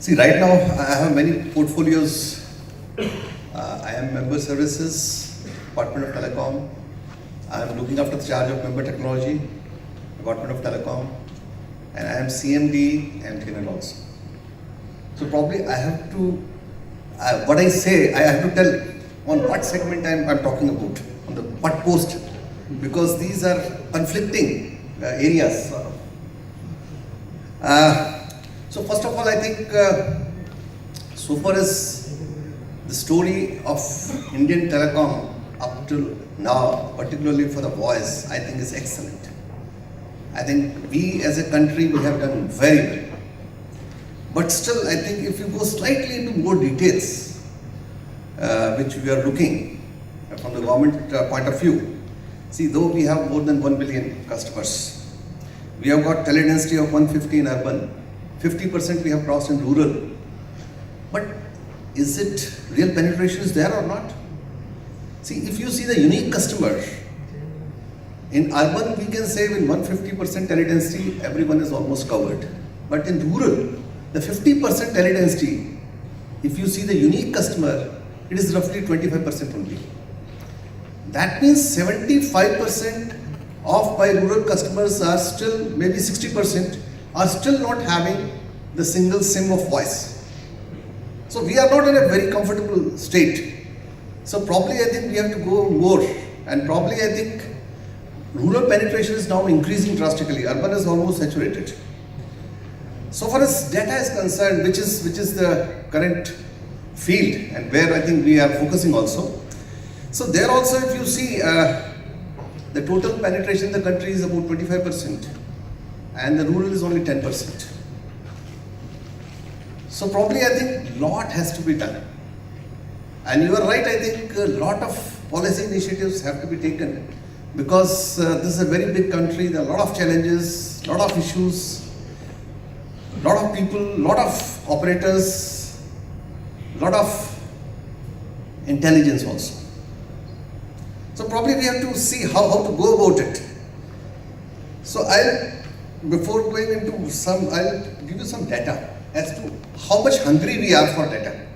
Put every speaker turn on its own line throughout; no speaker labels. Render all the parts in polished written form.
See, right now I have many portfolios. I am member services, Department of Telecom. I am looking after the charge of member technology, Department of Telecom, and I am CMD MTNL also. So probably I have to, what I say, I have to tell on what segment I'm talking about, on the what post, because these are conflicting areas. So first of all, I think so far as the story of Indian telecom up till now, particularly for the voice, I think is excellent. I think we as a country, we have done very well. But still, I think if you go slightly into more details, which we are looking from the government point of view, see, though we have more than 1 billion customers, we have got tele-density of 150 in urban, 50% we have crossed in rural. But is it real penetration is there or not? See, if you see the unique customer, in urban we can say with 150% tele-density, everyone is almost covered. But in rural, the 50% tele-density, if you see the unique customer, it is roughly 25% only. That means 75% of my rural customers are still, maybe 60%, are still not having the single SIM of voice. So we are not in a very comfortable state. So probably I think we have to go more, and probably I think rural penetration is now increasing drastically. Urban is almost saturated. So far as data is concerned, which is the current field and where I think we are focusing also. So there also, if you see, the total penetration in the country is about 25%, and the rural is only 10%. So probably I think lot has to be done. And you are right, I think a lot of policy initiatives have to be taken, because this is a very big country, there are a lot of challenges, a lot of issues, a lot of people, a lot of operators, a lot of intelligence also. So probably we have to see how to go about it. So before going into some, I'll give you some data as to how much hungry we are for data.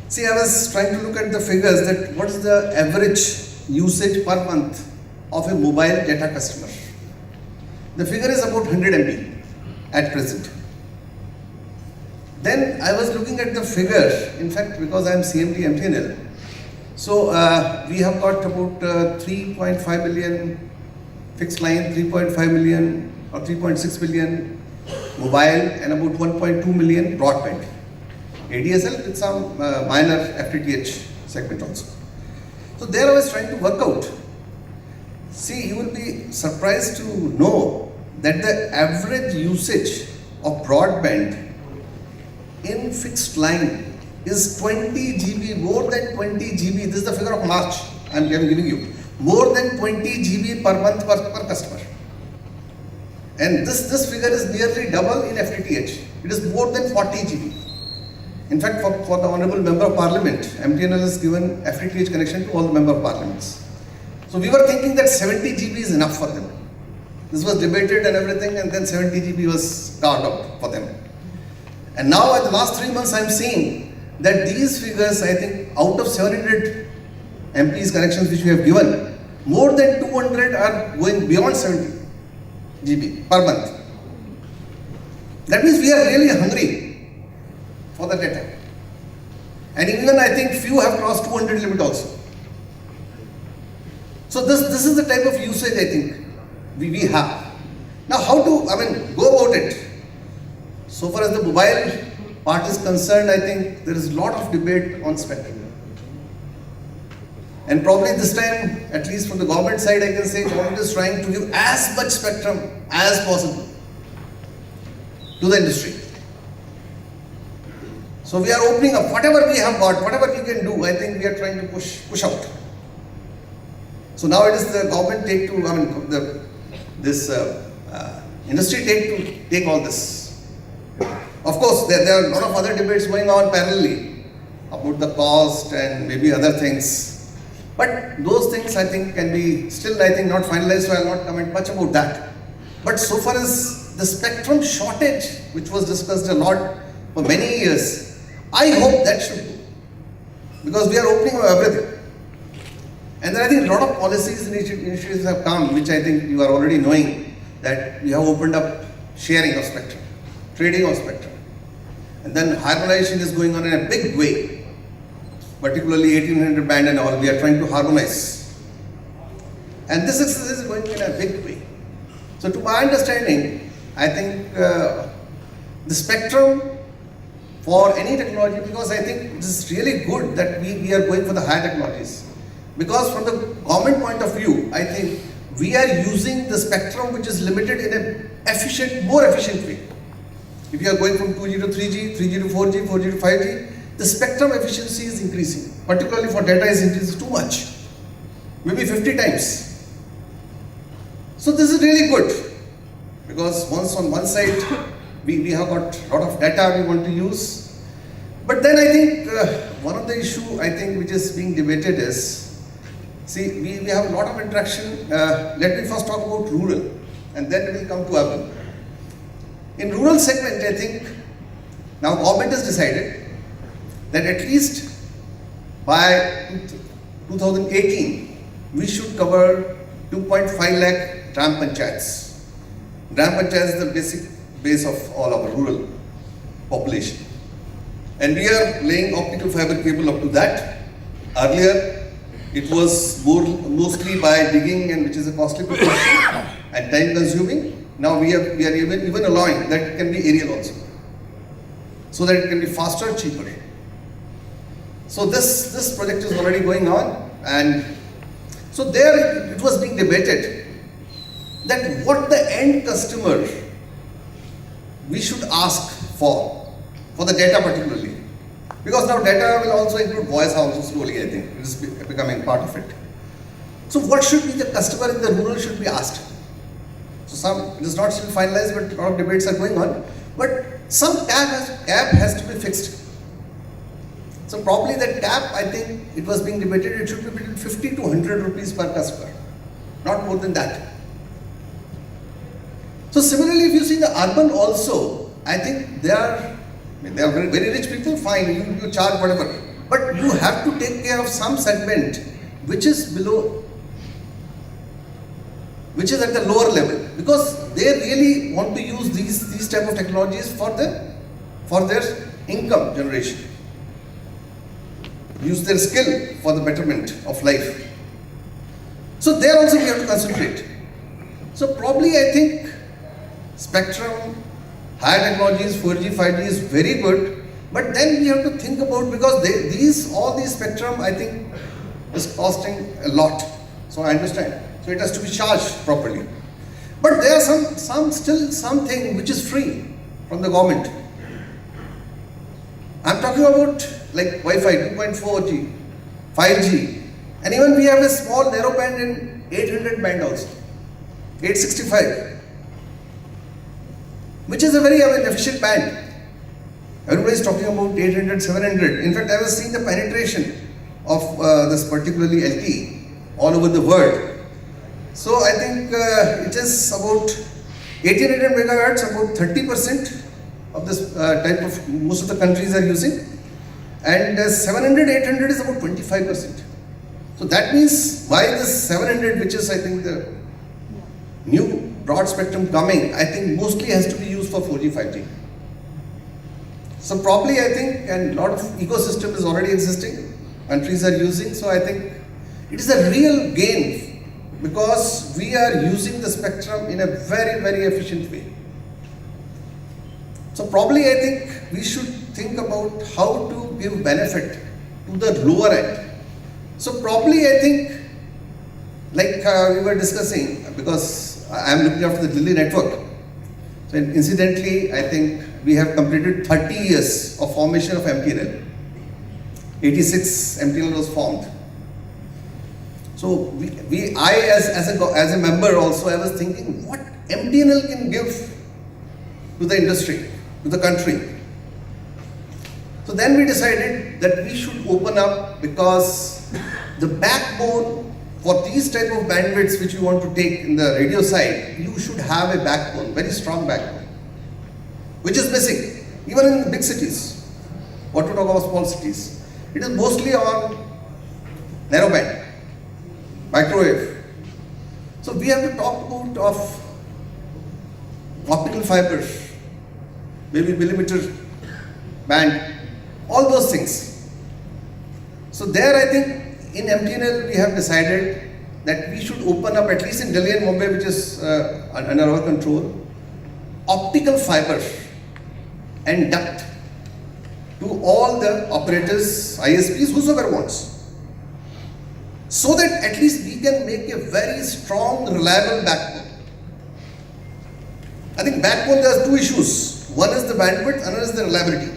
See, I was trying to look at the figures that what is the average usage per month of a mobile data customer. The figure is about 100 MB at present. Then I was looking at the figure, in fact, because I am CMD MTNL. So we have got about 3.5 million fixed line, 3.5 million or 3.6 million mobile, and about 1.2 million broadband. ADSL with some minor FTTH segment also. So there I was trying to work out. See, you will be surprised to know that the average usage of broadband in fixed line is 20 GB, more than 20 GB. This is the figure of March I am giving you. More than 20 GB per month per customer. And this figure is nearly double in FTTH. It is more than 40 GB. In fact, for the Honorable Member of Parliament, MTNL has given FTTH connection to all the Member of Parliaments. So we were thinking that 70 GB is enough for them. This was debated and everything, and then 70 GB was carved out for them. And now at the last 3 months, I am seeing that these figures, I think, out of 700 MPs connections which we have given, more than 200 are going beyond 70 GB per month. That means we are really hungry for the data. And even I think few have crossed 200 limit also. So this is the type of usage I think we have. Now how to, go about it? So far as the mobile part is concerned, I think there is a lot of debate on spectrum. And probably this time, at least from the government side, I can say government is trying to give as much spectrum as possible to the industry. So we are opening up whatever we have got, whatever we can do. I think we are trying to push out. So now it is the government take to, this industry take all this. Of course, there are a lot of other debates going on parallelly about the cost and maybe other things. But those things I think can be still, I think, not finalized, so I will not comment much about that. But so far as the spectrum shortage, which was discussed a lot for many years, I hope that should go. Because we are opening up everything. And then I think a lot of policies initiatives have come, which I think you are already knowing, that we have opened up sharing of spectrum, trading of spectrum. And then harmonization is going on in a big way, particularly 1800 band and all, we are trying to harmonize. And this exercise is going in a big way. So to my understanding, I think the spectrum for any technology, because I think it is really good that we are going for the higher technologies. Because from the government point of view, I think we are using the spectrum which is limited in a more efficient way. If you are going from 2G to 3G, 3G to 4G, 4G to 5G, the spectrum efficiency is increasing. Particularly for data is increasing too much, maybe 50 times. So this is really good, because once on one side we have got a lot of data we want to use. But then I think one of the issue I think which is being debated is, see, we have a lot of interaction. Let me first talk about rural, and then we will come to urban. In rural segment, I think now government has decided that at least by 2018, we should cover 2.5 lakh gram panchayats. Gram panchayats is the basic base of all our rural population. And we are laying optical fiber cable up to that. Earlier, it was mostly by digging, and which is a costly proportion and time consuming. Now we are even allowing that it can be aerial also, so that it can be faster, cheaper. So this project is already going on, and so there it was being debated that what the end customer we should ask for the data particularly. Because now data will also include voice also slowly, I think. It is becoming part of it. So what should be the customer in the rural should be asked? So it is not still finalized, but a lot of debates are going on. But some cap has to be fixed. So probably that cap, I think it was being debated, it should be between 50 to 100 rupees per customer. Not more than that. So similarly, if you see the urban also, I think they are very, very rich people, fine, you charge whatever. But you have to take care of some segment which is below, which is at the lower level, because they really want to use these type of technologies for their income generation. Use their skill for the betterment of life. So there also we have to concentrate. So probably I think spectrum, higher technologies, 4G, 5G is very good, but then we have to think about, because all these spectrum I think is costing a lot. So I understand. So it has to be charged properly. But there are still something which is free from the government. I'm talking about like Wi-Fi, 2.4G, 5G, and even we have a small narrow band in 800 band also, 865, which is a very efficient band. Everybody is talking about 800, 700. In fact, I was seeing the penetration of this particularly LTE all over the world. So I think it is about 1800 megahertz, about 30% of this type of most of the countries are using, and 700, 800 is about 25%. So that means by this 700, which is I think the new broad spectrum coming, I think mostly has to be used for 4G, 5G. So probably I think, and a lot of ecosystem is already existing, countries are using, so I think it is a real gain, because we are using the spectrum in a very, very efficient way. So probably I think we should think about how to give benefit to the lower end. So probably I think, like we were discussing, because I am looking after the Delhi network. So incidentally, I think we have completed 30 years of formation of MTNL. 86 MTNL was formed. So I as a member also, I was thinking what MTNL can give to the industry, to the country. So then we decided that we should open up, because the backbone for these type of bandwidths which you want to take in the radio side, you should have a backbone, very strong backbone, which is missing, even in the big cities. What to talk about small cities? It is mostly on narrowband, microwave. So we have to talk about of optical fiber, maybe millimeter band, all those things. So there I think in MTNL we have decided that we should open up, at least in Delhi and Mumbai, which is under our control, optical fiber and duct to all the operators, ISPs, whosoever wants, so that at least we can make a very strong, reliable backbone. I think backbone, there are two issues. One is the bandwidth, another is the reliability.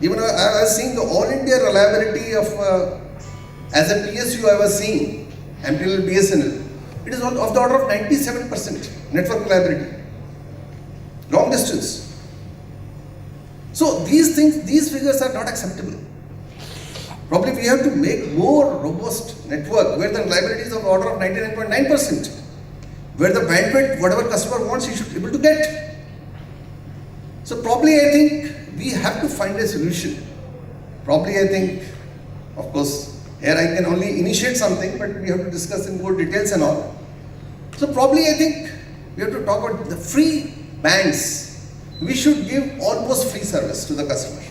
Even I was seeing the all India reliability of, as a PSU I was seeing, MTNL BSNL, it is of the order of 97% network reliability, long distance. So these things, these figures are not acceptable. Probably we have to make more robust network where the reliability is of the order of 99.9%, where the bandwidth, whatever customer wants, he should be able to get. So probably I think we have to find a solution. Probably I think, of course, here I can only initiate something, but we have to discuss in more details and all. So probably I think we have to talk about the free bands. We should give almost free service to the customer.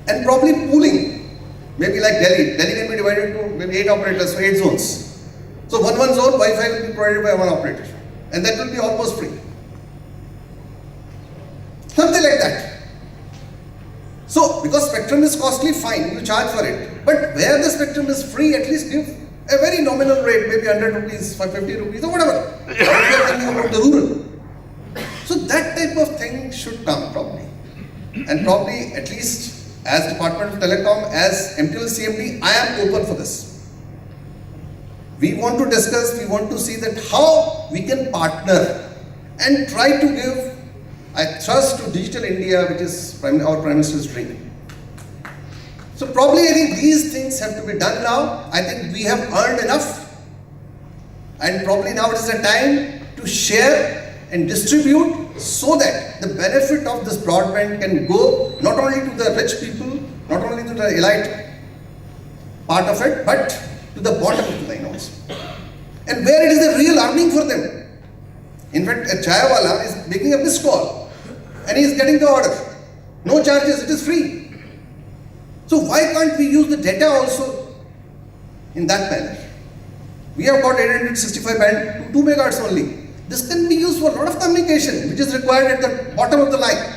And probably pooling, maybe like Delhi. Delhi can be divided into maybe 8 operators, so 8 zones. So one zone, Wi-Fi will be provided by one operator. And that will be almost free. Something like that. So, because spectrum is costly, fine, you charge for it. But where the spectrum is free, at least give a very nominal rate, maybe 100 rupees, 50 rupees, or whatever. If you are thinking about the rural. So that type of thing should come probably. And probably at least as Department of Telecom, as MTNL CMD, I am open for this. We want to discuss, we want to see that how we can partner and try to give a thrust to Digital India, which is our Prime Minister's dream. So probably I think these things have to be done now. I think we have earned enough. And probably now it is the time to share and distribute so that the benefit of this broadband can go not only to the rich people, not only to the elite part of it, but to the bottom of the line also. And where it is a real earning for them. In fact, a chaiwala is making a missed call and he is getting the order. No charges, it is free. So why can't we use the data also in that manner? We have got 865 band to 2 megahertz only. This can be used for a lot of communication which is required at the bottom of the line.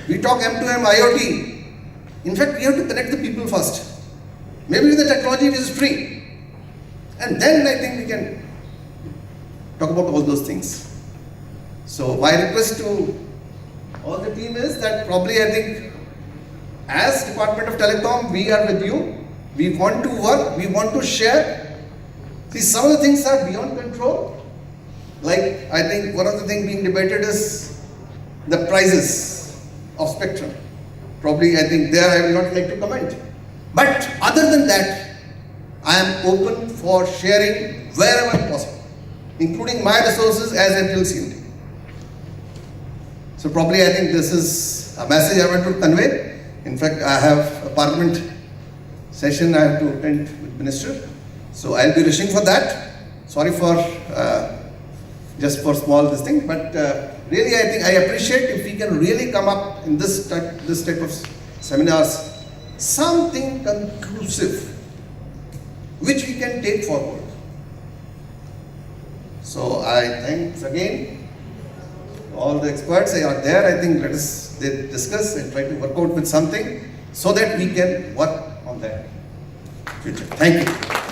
We talk M2M, IoT. In fact, we have to connect the people first. Maybe with the technology which is free. And then I think we can talk about all those things. So my request to all the team is that probably I think as Department of Telecom, we are with you. We want to work, we want to share. See, some of the things are beyond control. Like, I think one of the things being debated is the prices of spectrum. Probably, I think there I will not like to comment. But other than that, I am open for sharing wherever possible, including my resources as MTNL CMD. So probably I think this is a message I want to convey. In fact, I have a parliament session I have to attend with Minister. So I'll be rushing for that. Sorry for just for small this thing, but really I think I appreciate if we can really come up in this type of seminars, something conclusive which we can take forward. So I thanks again all the experts are there. I think let us discuss and try to work out with something so that we can work on that future. Thank you.